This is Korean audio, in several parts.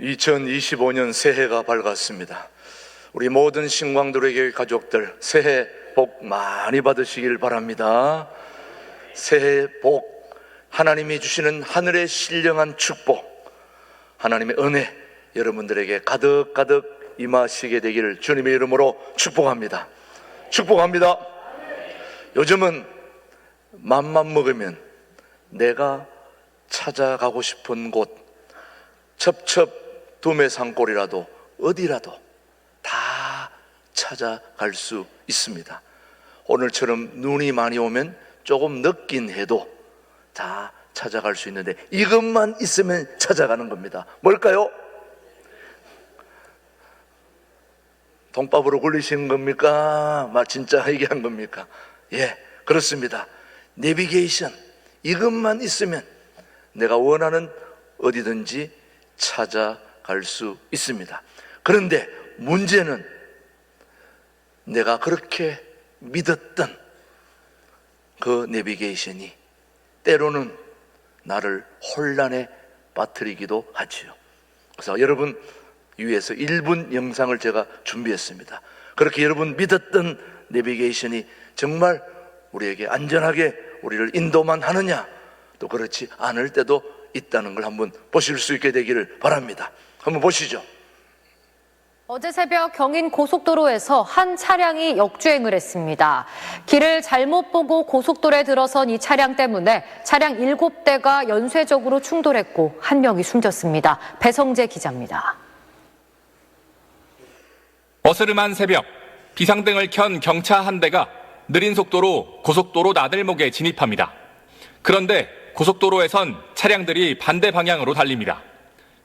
2025년 새해가 밝았습니다. 우리 모든 신광들에게 가족들 새해 복 많이 받으시길 바랍니다. 새해 복, 하나님이 주시는 하늘의 신령한 축복, 하나님의 은혜 여러분들에게 가득가득 임하시게 되기를 주님의 이름으로 축복합니다. 축복합니다. 요즘은 맘만 먹으면 내가 찾아가고 싶은 곳, 첩첩 두메산골이라도 어디라도 다 찾아갈 수 있습니다. 오늘처럼 눈이 많이 오면 조금 늦긴 해도 다 찾아갈 수 있는데 이것만 있으면 찾아가는 겁니다. 뭘까요? 동밥으로 굴리신 겁니까? 진짜 얘기한 겁니까? 예, 그렇습니다. 내비게이션, 이것만 있으면 내가 원하는 어디든지 찾아갈 수 있습니다. 그런데 문제는 내가 그렇게 믿었던 그 내비게이션이 때로는 나를 혼란에 빠뜨리기도 하지요. 그래서 여러분 위해서 1분 영상을 제가 준비했습니다. 그렇게 여러분 믿었던 내비게이션이 정말 우리에게 안전하게 우리를 인도만 하느냐, 또 그렇지 않을 때도 있다는 걸 한번 보실 수 있게 되기를 바랍니다. 한번 보시죠. 어제 새벽 경인 고속도로에서 한 차량이 역주행을 했습니다. 길을 잘못 보고 고속도로에 들어선 이 차량 때문에 차량 7대가 연쇄적으로 충돌했고 한 명이 숨졌습니다. 배성재 기자입니다. 어스름한 새벽, 비상등을 켠 경차 한 대가 느린 속도로 고속도로 나들목에 진입합니다. 그런데 고속도로에선 차량들이 반대 방향으로 달립니다.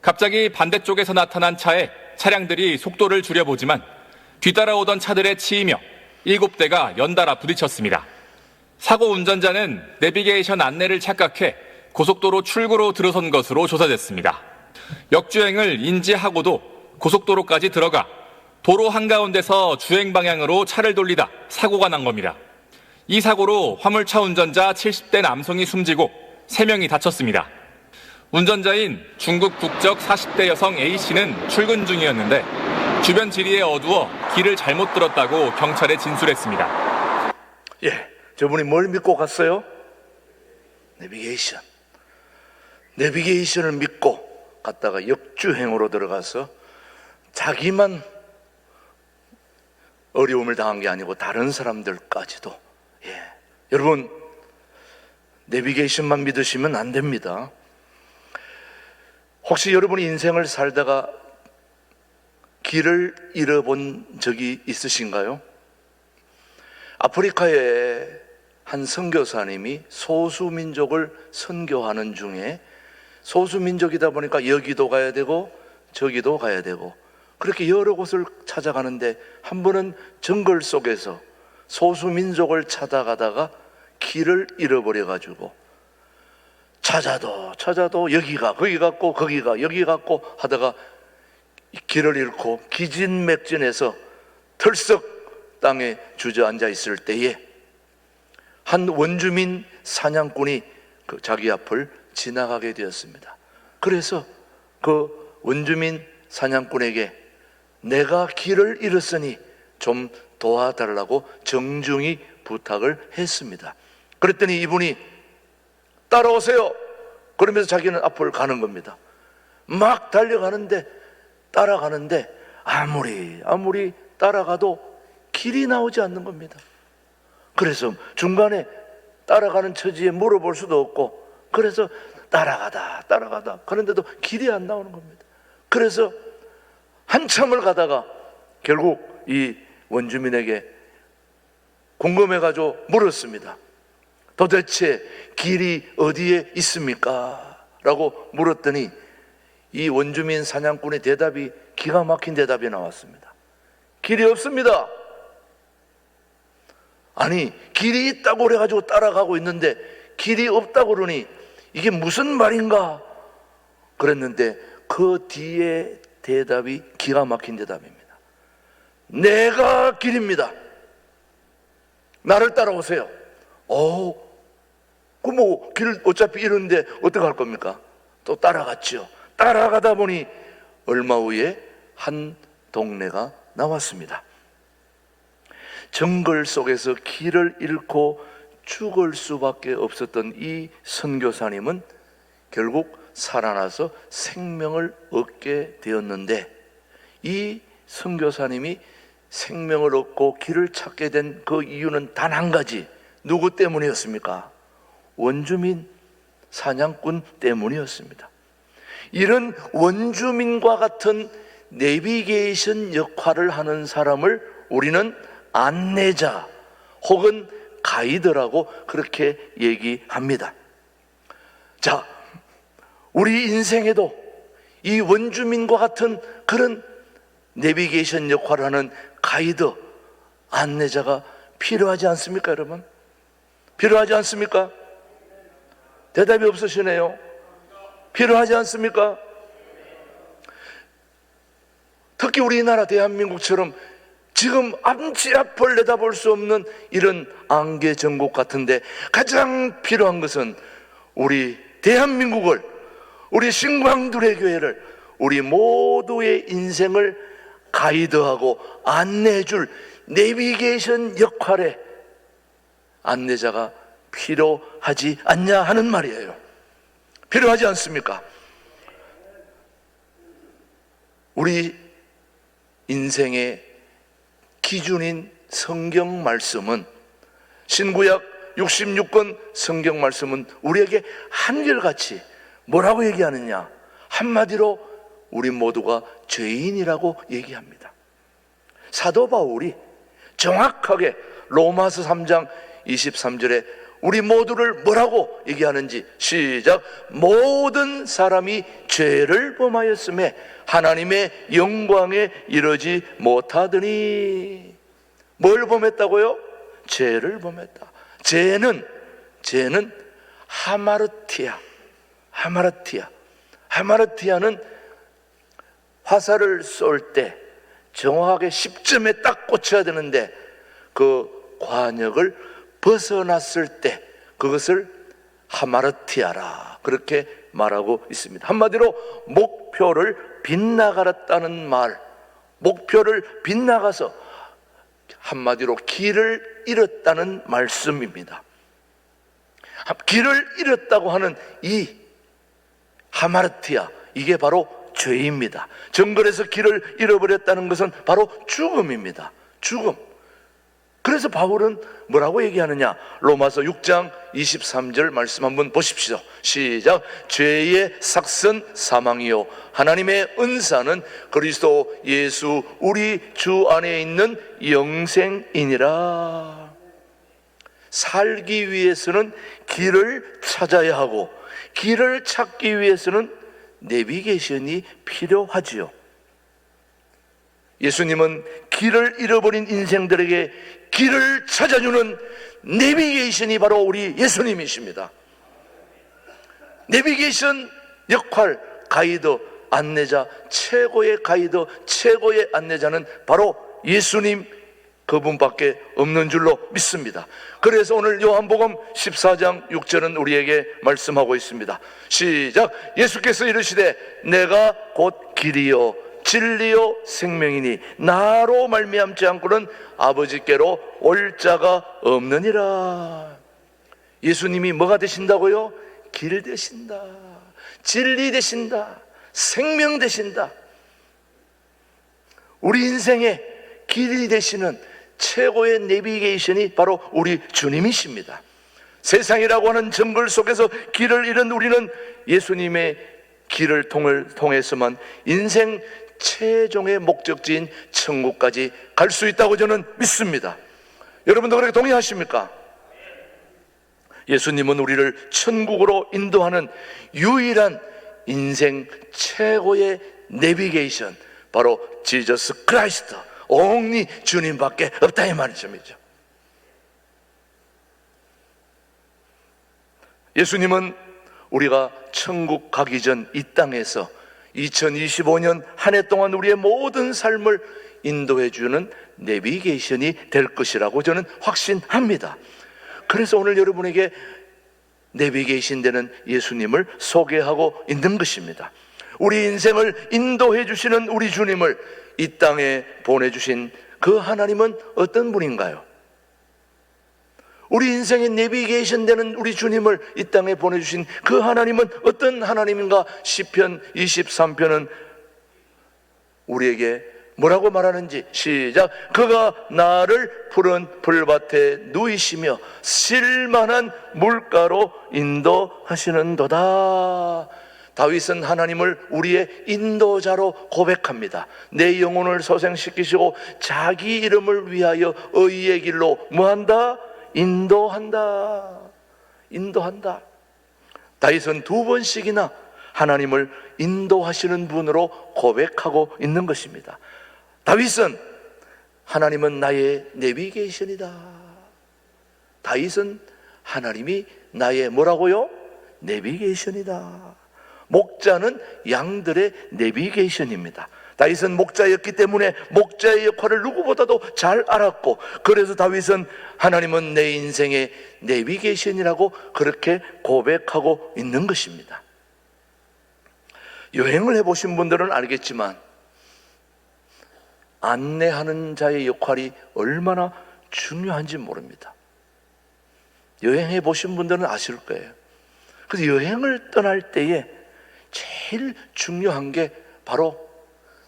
갑자기 반대쪽에서 나타난 차에 차량들이 속도를 줄여보지만 뒤따라오던 차들에 치이며 7대가 연달아 부딪혔습니다. 사고 운전자는 내비게이션 안내를 착각해 고속도로 출구로 들어선 것으로 조사됐습니다. 역주행을 인지하고도 고속도로까지 들어가 도로 한가운데서 주행 방향으로 차를 돌리다 사고가 난 겁니다. 이 사고로 화물차 운전자 70대 남성이 숨지고 3명이 다쳤습니다. 운전자인 중국 국적 40대 여성 A씨는 출근 중이었는데 주변 지리에 어두워 길을 잘못 들었다고 경찰에 진술했습니다. 예, 저분이 뭘 믿고 갔어요? 내비게이션. 내비게이션을 믿고 갔다가 역주행으로 들어가서 자기만 어려움을 당한 게 아니고 다른 사람들까지도. 예, 여러분 내비게이션만 믿으시면 안 됩니다. 혹시 여러분이 인생을 살다가 길을 잃어본 적이 있으신가요? 아프리카의 한 선교사님이 소수민족을 선교하는 중에 소수민족이다 보니까 여기도 가야 되고 저기도 가야 되고 그렇게 여러 곳을 찾아가는데 한 번은 정글 속에서 소수민족을 찾아가다가 길을 잃어버려가지고 찾아도 여기가 거기 같고 거기가 여기 같고 하다가 길을 잃고 기진맥진해서 털썩 땅에 주저앉아 있을 때에 한 원주민 사냥꾼이 자기 앞을 지나가게 되었습니다. 그래서 그 원주민 사냥꾼에게 내가 길을 잃었으니 좀 도와달라고 정중히 부탁을 했습니다. 그랬더니 이분이 따라오세요. 그러면서 자기는 앞을 가는 겁니다. 막 달려가는데 따라가는데 아무리 따라가도 길이 나오지 않는 겁니다. 그래서 중간에 따라가는 처지에 물어볼 수도 없고 그래서 따라가다 그런데도 길이 안 나오는 겁니다. 그래서 한참을 가다가 결국 이 원주민에게 궁금해가지고 물었습니다. 도대체 길이 어디에 있습니까? 라고 물었더니 이 원주민 사냥꾼의 대답이 기가 막힌 대답이 나왔습니다. 길이 없습니다. 아니 길이 있다고 그래가지고 따라가고 있는데 길이 없다고 그러니 이게 무슨 말인가 그랬는데 그 뒤에 대답이 기가 막힌 대답입니다. 내가 길입니다. 나를 따라오세요. 길 어차피 이런데 어떻게 할 겁니까? 또 따라갔죠. 따라가다 보니 얼마 후에 한 동네가 나왔습니다. 정글 속에서 길을 잃고 죽을 수밖에 없었던 이 선교사님은 결국 살아나서 생명을 얻게 되었는데, 이 선교사님이 생명을 얻고 길을 찾게 된 그 이유는 단 한 가지, 누구 때문이었습니까? 원주민, 사냥꾼 때문이었습니다. 이런 원주민과 같은 내비게이션 역할을 하는 사람을 우리는 안내자 혹은 가이드라고 그렇게 얘기합니다. 자, 우리 인생에도 이 원주민과 같은 그런 내비게이션 역할을 하는 가이드, 안내자가 필요하지 않습니까, 여러분? 필요하지 않습니까? 대답이 없으시네요. 필요하지 않습니까? 특히 우리나라 대한민국처럼 지금 앞이 앞을 내다볼 수 없는 이런 안개 전국 같은데 가장 필요한 것은 우리 대한민국을, 우리 신광두레 교회를, 우리 모두의 인생을 가이드하고 안내해줄 내비게이션 역할의 안내자가 필요하지 않냐 하는 말이에요. 필요하지 않습니까? 우리 인생의 기준인 성경 말씀은, 신구약 66권 성경 말씀은 우리에게 한결같이 뭐라고 얘기하느냐? 한마디로 우리 모두가 죄인이라고 얘기합니다. 사도 바울이 정확하게 로마서 3장 23절에 우리 모두를 뭐라고 얘기하는지, 시작. 모든 사람이 죄를 범하였음에 하나님의 영광에 이르지 못하더니. 뭘 범했다고요? 죄를 범했다. 죄는 하마르티아. 하마르티아는 화살을 쏠 때 정확하게 10점에 딱 꽂혀야 되는데 그 관역을 벗어났을 때 그것을 하마르티아라 그렇게 말하고 있습니다. 한마디로 목표를 빗나갔다는 말, 목표를 빗나가서 한마디로 길을 잃었다는 말씀입니다. 길을 잃었다고 하는 이 하마르티아, 이게 바로 죄입니다. 정글에서 길을 잃어버렸다는 것은 바로 죽음입니다. 죽음. 그래서 바울은 뭐라고 얘기하느냐? 로마서 6장 23절 말씀 한번 보십시오. 시작. 죄의 삭선 사망이요 하나님의 은사는 그리스도 예수 우리 주 안에 있는 영생이니라. 살기 위해서는 길을 찾아야 하고, 길을 찾기 위해서는 내비게이션이 필요하지요. 예수님은 길을 잃어버린 인생들에게 길을 찾아주는 내비게이션이 바로 우리 예수님이십니다. 내비게이션 역할, 가이드, 안내자, 최고의 가이드, 최고의 안내자는 바로 예수님, 그분밖에 없는 줄로 믿습니다. 그래서 오늘 요한복음 14장 6절은 우리에게 말씀하고 있습니다. 시작. 예수께서 이르시되 내가 곧 길이요 진리요 생명이니 나로 말미암지 않고는 아버지께로 올 자가 없느니라. 예수님이 뭐가 되신다고요? 길 되신다, 진리 되신다, 생명 되신다. 우리 인생의 길이 되시는 최고의 내비게이션이 바로 우리 주님이십니다. 세상이라고 하는 정글 속에서 길을 잃은 우리는 예수님의 길을 통해서만 인생 최종의 목적지인 천국까지 갈 수 있다고 저는 믿습니다. 여러분도 그렇게 동의하십니까? 예수님은 우리를 천국으로 인도하는 유일한 인생 최고의 내비게이션, 바로 지저스 크라이스트, 옹리 주님밖에 없다 이 말이죠. 예수님은 우리가 천국 가기 전 이 땅에서 2025년 한 해 동안 우리의 모든 삶을 인도해 주는 내비게이션이 될 것이라고 저는 확신합니다. 그래서 오늘 여러분에게 내비게이션 되는 예수님을 소개하고 있는 것입니다. 우리 인생을 인도해 주시는 우리 주님을 이 땅에 보내주신 그 하나님은 어떤 분인가요? 우리 인생의 내비게이션 되는 우리 주님을 이 땅에 보내주신 그 하나님은 어떤 하나님인가? 시편 23편은 우리에게 뭐라고 말하는지 시작. 그가 나를 푸른 풀밭에 누이시며 쓸만한 물가로 인도하시는도다. 다윗은 하나님을 우리의 인도자로 고백합니다. 내 영혼을 소생시키시고 자기 이름을 위하여 의의 길로 뭐한다? 인도한다. 인도한다. 다윗은 2번씩이나 하나님을 인도하시는 분으로 고백하고 있는 것입니다. 다윗은 하나님은 나의 내비게이션이다. 다윗은 하나님이 나의 뭐라고요? 내비게이션이다. 목자는 양들의 내비게이션입니다. 다윗은 목자였기 때문에 목자의 역할을 누구보다도 잘 알았고, 그래서 다윗은 하나님은 내 인생의 내비게이션이라고 그렇게 고백하고 있는 것입니다. 여행을 해보신 분들은 알겠지만 안내하는 자의 역할이 얼마나 중요한지 모릅니다. 여행해 보신 분들은 아실 거예요. 그래서 여행을 떠날 때에 제일 중요한 게 바로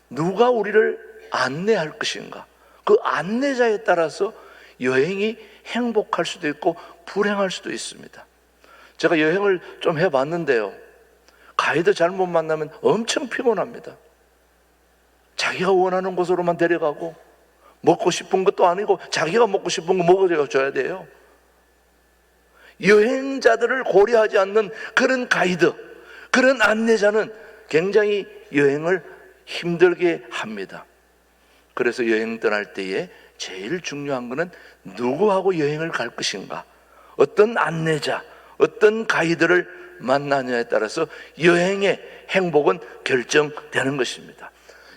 누가 우리를 안내할 것인가. 그 안내자에 따라서 여행이 행복할 수도 있고 불행할 수도 있습니다. 제가 여행을 좀 해봤는데요, 가이드 잘못 만나면 엄청 피곤합니다. 자기가 원하는 곳으로만 데려가고 먹고 싶은 것도 아니고 자기가 먹고 싶은 거 먹어줘야 돼요. 여행자들을 고려하지 않는 그런 가이드, 그런 안내자는 굉장히 여행을 힘들게 합니다. 그래서 여행 떠날 때에 제일 중요한 것은 누구하고 여행을 갈 것인가, 어떤 안내자, 어떤 가이드를 만나냐에 따라서 여행의 행복은 결정되는 것입니다.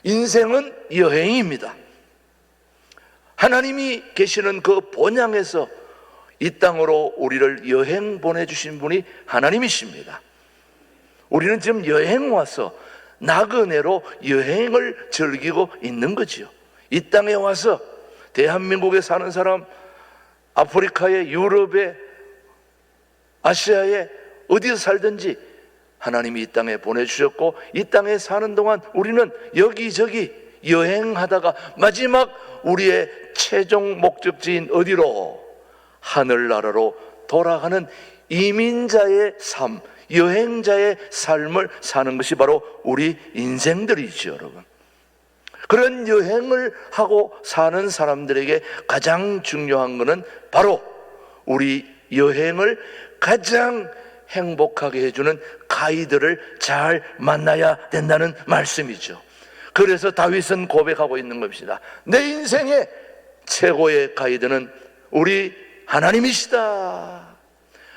인생은 여행입니다. 하나님이 계시는 그 본향에서 이 땅으로 우리를 여행 보내주신 분이 하나님이십니다. 우리는 지금 여행 와서 나그네로 여행을 즐기고 있는 거지요. 이 땅에 와서 대한민국에 사는 사람, 아프리카에, 유럽에, 아시아에 어디서 살든지 하나님이 이 땅에 보내주셨고, 이 땅에 사는 동안 우리는 여기저기 여행하다가 마지막 우리의 최종 목적지인 어디로? 하늘나라로 돌아가는 이민자의 삶, 여행자의 삶을 사는 것이 바로 우리 인생들이죠, 여러분. 그런 여행을 하고 사는 사람들에게 가장 중요한 것은 바로 우리 여행을 가장 행복하게 해주는 가이드를 잘 만나야 된다는 말씀이죠. 그래서 다윗은 고백하고 있는 것입니다. 내 인생의 최고의 가이드는 우리 하나님이시다.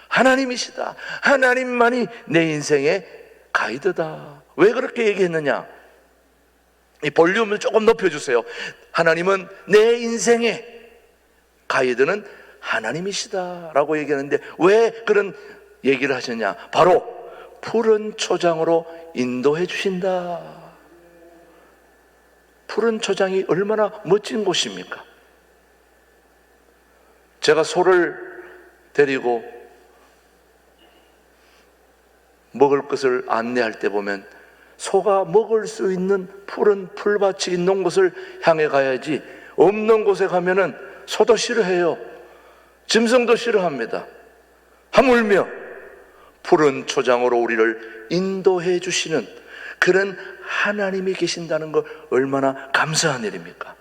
하나님이시다. 하나님만이 내 인생의 가이드다. 왜 그렇게 얘기했느냐? 이 볼륨을 조금 높여주세요. 하나님은 내 인생의 가이드는 하나님이시다 라고 얘기하는데 왜 그런 얘기를 하셨냐? 바로 푸른 초장으로 인도해 주신다. 푸른 초장이 얼마나 멋진 곳입니까? 제가 소를 데리고 먹을 것을 안내할 때 보면 소가 먹을 수 있는 푸른 풀밭이 있는 곳을 향해 가야지, 없는 곳에 가면은 소도 싫어해요. 짐승도 싫어합니다. 하물며 푸른 초장으로 우리를 인도해 주시는 그런 하나님이 계신다는 거 얼마나 감사한 일입니까?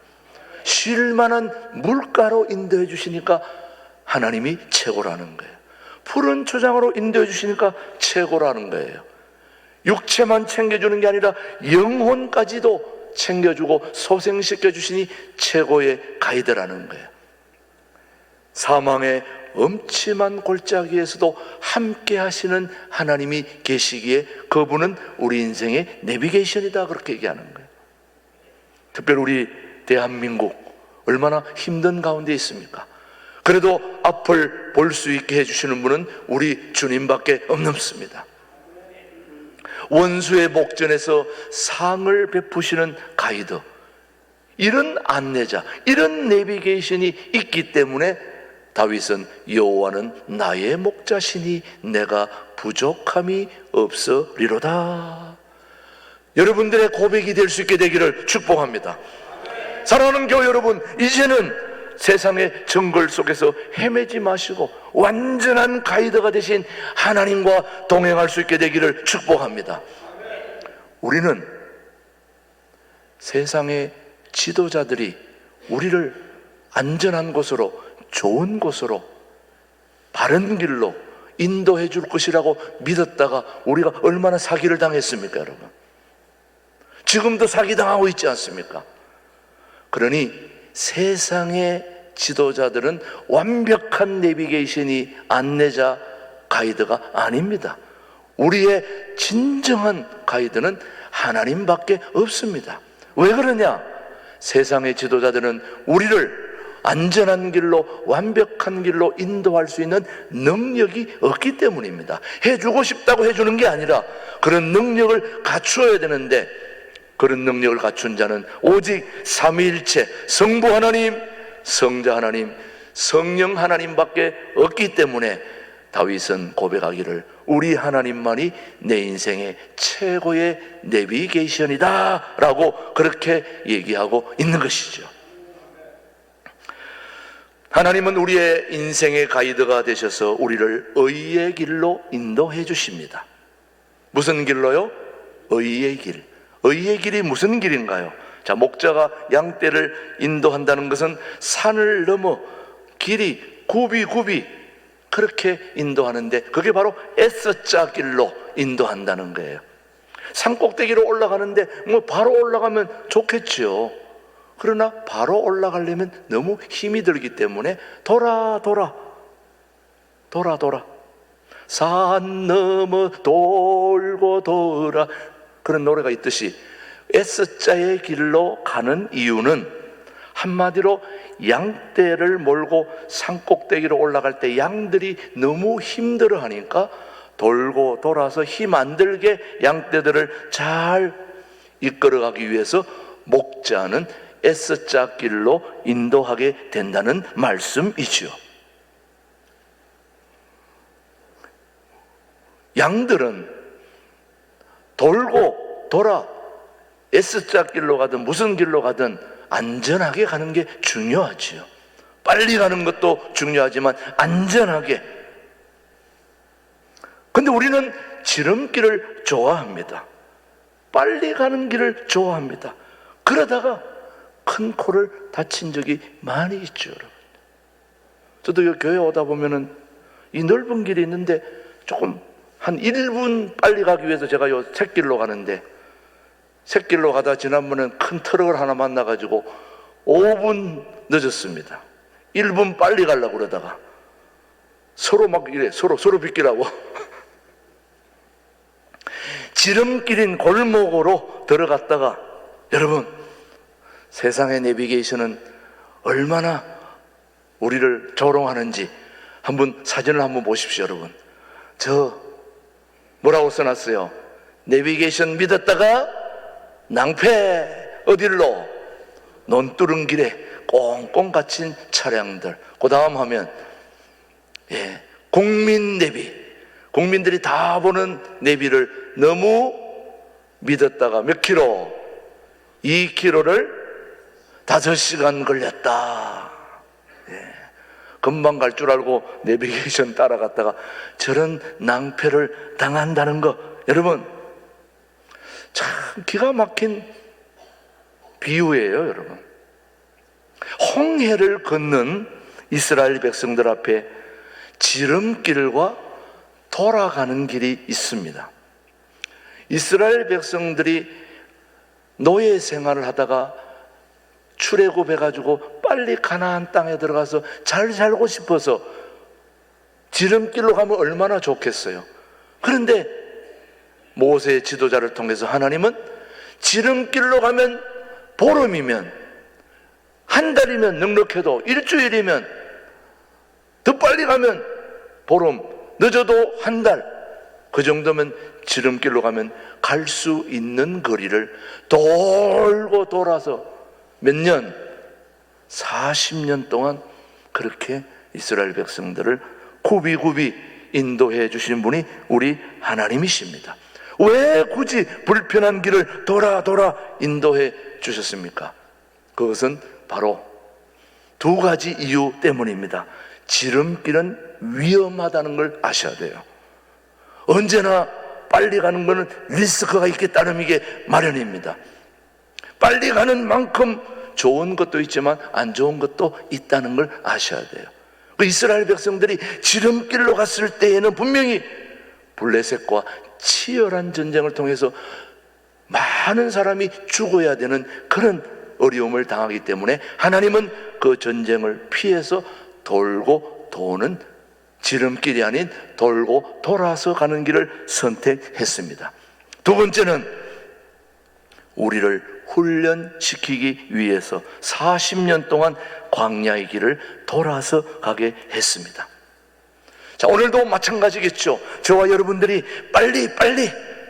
쉴 만한 물가로 인도해 주시니까 하나님이 최고라는 거예요. 푸른 초장으로 인도해 주시니까 최고라는 거예요. 육체만 챙겨주는 게 아니라 영혼까지도 챙겨주고 소생시켜 주시니 최고의 가이드라는 거예요. 사망의 엄침한 골짜기에서도 함께 하시는 하나님이 계시기에 그분은 우리 인생의 내비게이션이다, 그렇게 얘기하는 거예요. 특별히 우리 대한민국 얼마나 힘든 가운데 있습니까? 그래도 앞을 볼 수 있게 해주시는 분은 우리 주님밖에 없습니다. 원수의 목전에서 상을 베푸시는 가이드, 이런 안내자, 이런 내비게이션이 있기 때문에 다윗은 여호와는 나의 목자시니 내가 부족함이 없으리로다. 여러분들의 고백이 될 수 있게 되기를 축복합니다. 사랑하는 교회 여러분, 이제는 세상의 정글 속에서 헤매지 마시고 완전한 가이드가 되신 하나님과 동행할 수 있게 되기를 축복합니다. 우리는 세상의 지도자들이 우리를 안전한 곳으로, 좋은 곳으로, 바른 길로 인도해 줄 것이라고 믿었다가 우리가 얼마나 사기를 당했습니까, 여러분? 지금도 사기당하고 있지 않습니까? 그러니 세상의 지도자들은 완벽한 내비게이션이, 안내자, 가이드가 아닙니다. 우리의 진정한 가이드는 하나님밖에 없습니다. 왜 그러냐? 세상의 지도자들은 우리를 안전한 길로, 완벽한 길로 인도할 수 있는 능력이 없기 때문입니다. 해주고 싶다고 해주는 게 아니라 그런 능력을 갖추어야 되는데, 그런 능력을 갖춘 자는 오직 삼위일체 성부 하나님, 성자 하나님, 성령 하나님밖에 없기 때문에 다윗은 고백하기를 우리 하나님만이 내 인생의 최고의 내비게이션이다 라고 그렇게 얘기하고 있는 것이죠. 하나님은 우리의 인생의 가이드가 되셔서 우리를 의의 길로 인도해 주십니다. 무슨 길로요? 의의 길. 의의 길이 무슨 길인가요? 자, 목자가 양떼를 인도한다는 것은 산을 넘어 길이 굽이 그렇게 인도하는데, 그게 바로 S자 길로 인도한다는 거예요. 산꼭대기로 올라가는데 뭐 바로 올라가면 좋겠지요. 그러나 바로 올라가려면 너무 힘이 들기 때문에 돌아 산 넘어 돌고 돌아, 그런 노래가 있듯이 S자의 길로 가는 이유는 한마디로 양떼를 몰고 산꼭대기로 올라갈 때 양들이 너무 힘들어 하니까 돌고 돌아서 힘 안 들게 양떼들을 잘 이끌어가기 위해서 목자는 S자 길로 인도하게 된다는 말씀이지요. 양들은 돌고 돌아 S자 길로 가든 무슨 길로 가든 안전하게 가는 게 중요하지요. 빨리 가는 것도 중요하지만 안전하게. 근데 우리는 지름길을 좋아합니다. 빨리 가는 길을 좋아합니다. 그러다가 큰 코를 다친 적이 많이 있죠, 여러분. 저도 이 교회 오다 보면은 이 넓은 길이 있는데 조금 한 1분 빨리 가기 위해서 제가 요 샛길로 가는데, 샛길로 가다 지난번엔 큰 트럭을 하나 만나가지고 5분 늦었습니다. 1분 빨리 가려고 그러다가 서로 막 이래, 서로 비키라고. 지름길인 골목으로 들어갔다가, 여러분, 세상의 내비게이션은 얼마나 우리를 조롱하는지 한번 사진을 한번 보십시오, 여러분. 저 뭐라고 써놨어요? 내비게이션 믿었다가 낭패. 어딜로? 논두른 길에 꽁꽁 갇힌 차량들. 그 다음 화면, 국민 내비. 국민들이 다 보는 내비를 너무 믿었다가 몇 킬로? 2km를 5시간 걸렸다. 금방 갈 줄 알고 내비게이션 따라갔다가 저런 낭패를 당한다는 거, 여러분, 참 기가 막힌 비유예요, 여러분. 홍해를 걷는 이스라엘 백성들 앞에 지름길과 돌아가는 길이 있습니다. 이스라엘 백성들이 노예 생활을 하다가 출애굽해가지고 빨리 가나안 땅에 들어가서 잘 살고 싶어서 지름길로 가면 얼마나 좋겠어요. 그런데 모세의 지도자를 통해서 하나님은 지름길로 가면 보름이면, 한 달이면 넉넉해도 일주일이면, 더 빨리 가면 보름, 늦어도 한 달, 그 정도면 지름길로 가면 갈 수 있는 거리를 돌고 돌아서 몇 년? 40년 동안 그렇게 이스라엘 백성들을 굽이굽이 인도해 주신 분이 우리 하나님이십니다. 왜 굳이 불편한 길을 돌아 인도해 주셨습니까? 그것은 바로 두 가지 이유 때문입니다. 지름길은 위험하다는 걸 아셔야 돼요. 언제나 빨리 가는 것은 리스크가 있기 따름이게 마련입니다. 빨리 가는 만큼 좋은 것도 있지만 안 좋은 것도 있다는 걸 아셔야 돼요. 그 이스라엘 백성들이 지름길로 갔을 때에는 분명히 블레셋과 치열한 전쟁을 통해서 많은 사람이 죽어야 되는 그런 어려움을 당하기 때문에 하나님은 그 전쟁을 피해서 돌고 도는 지름길이 아닌 돌고 돌아서 가는 길을 선택했습니다. 두 번째는 우리를 훈련시키기 위해서 40년 동안 광야의 길을 돌아서 가게 했습니다. 자, 오늘도 마찬가지겠죠. 저와 여러분들이 빨리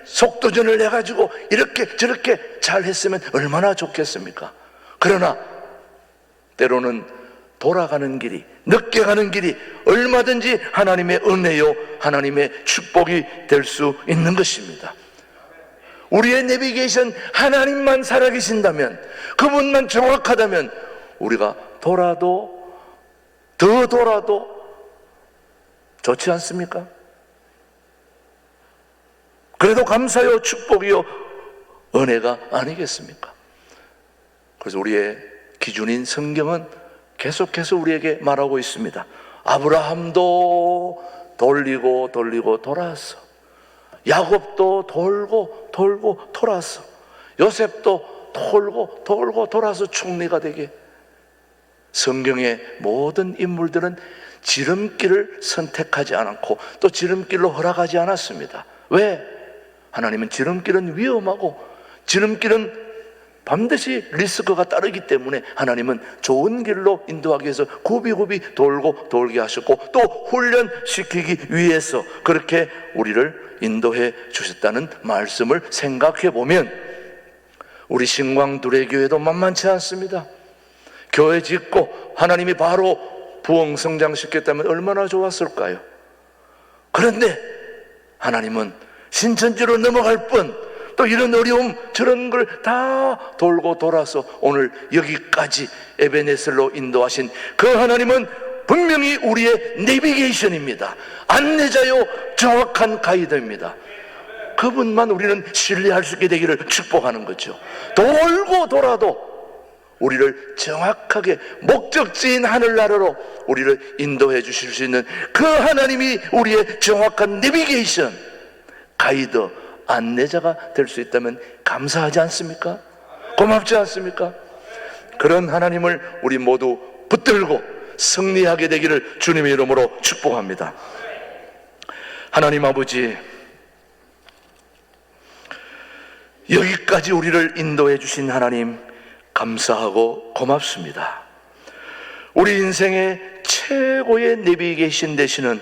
속도전을 해가지고 이렇게 저렇게 잘 했으면 얼마나 좋겠습니까? 그러나 때로는 돌아가는 길이, 늦게 가는 길이 얼마든지 하나님의 은혜요, 하나님의 축복이 될 수 있는 것입니다. 우리의 내비게이션 하나님만 살아계신다면, 그분만 정확하다면 우리가 돌아도 더 돌아도 좋지 않습니까? 그래도 감사요, 축복이요, 은혜가 아니겠습니까? 그래서 우리의 기준인 성경은 계속해서 우리에게 말하고 있습니다. 아브라함도 돌리고 돌아서, 야곱도 돌고 돌아서, 요셉도 돌고 돌아서 총리가 되게. 성경의 모든 인물들은 지름길을 선택하지 않고 또 지름길로 허락하지 않았습니다. 왜? 하나님은 지름길은 위험하고 지름길은 반드시 리스크가 따르기 때문에 하나님은 좋은 길로 인도하기 위해서 굽이굽이 돌게 하셨고 또 훈련시키기 위해서 그렇게 우리를 인도해 주셨다는 말씀을 생각해 보면 우리 신광두레교회도 만만치 않습니다. 교회 짓고 하나님이 바로 부흥 성장시켰다면 얼마나 좋았을까요? 그런데 하나님은 신천지로 넘어갈 뻔 또 이런 어려움 저런 걸 다 돌고 돌아서 오늘 여기까지 에베네셀로 인도하신 그 하나님은 분명히 우리의 내비게이션입니다. 안내자요, 정확한 가이드입니다. 그분만 우리는 신뢰할 수 있게 되기를 축복하는 거죠. 돌고 돌아도 우리를 정확하게 목적지인 하늘나라로 우리를 인도해 주실 수 있는 그 하나님이 우리의 정확한 내비게이션, 가이드, 안내자가 될 수 있다면 감사하지 않습니까? 고맙지 않습니까? 그런 하나님을 우리 모두 붙들고 승리하게 되기를 주님의 이름으로 축복합니다. 하나님 아버지, 여기까지 우리를 인도해 주신 하나님 감사하고 고맙습니다. 우리 인생의 최고의 내비게이션 되시는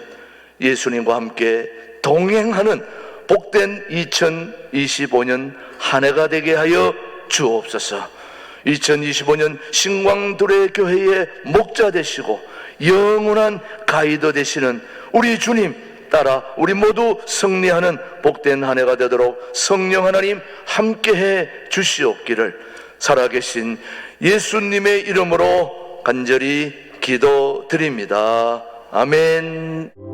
예수님과 함께 동행하는 복된 2025년 한 해가 되게 하여 주옵소서. 2025년 신광두레교회의 목자 되시고 영원한 가이드 되시는 우리 주님 따라 우리 모두 승리하는 복된 한 해가 되도록 성령 하나님 함께해 주시옵기를 살아계신 예수님의 이름으로 간절히 기도드립니다. 아멘.